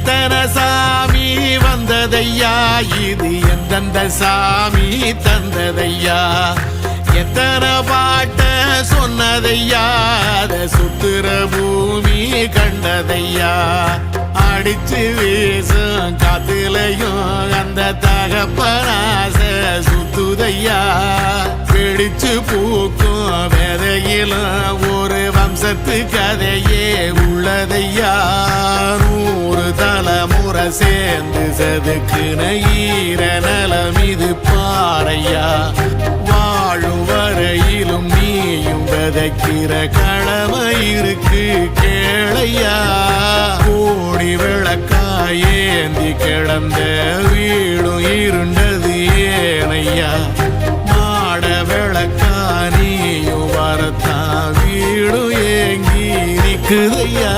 எத்தனை சாமி வந்ததையா, இது எந்தெந்த சாமி தந்ததையா, எத்தனை பாட்ட சொன்னதையா, அத சுத்துற பூமி கண்டதையா, அடிச்சு வீசும் காத்துலையும் அந்த தகப்பனாச சுத்துதையா, பிடிச்சு பூக்கும் விதையிலும் ஒரு வம்சத்து கதையே உள்ளதையா, 100 தலைமுறை சேர்ந்து செதுக்குன ஈர நலம் இது பாறையா, வாழும் வரையிலும் நீயும் விதைக்கிற கடமை இருக்கு கேளையா, கோடி விளக்காயேந்தி கிடந்த வீடும் இருண்டது ஏனையா, மாட விளக்கா நீயும் வரத்தான் வீடும் ஏங்கி நிக்குதையா.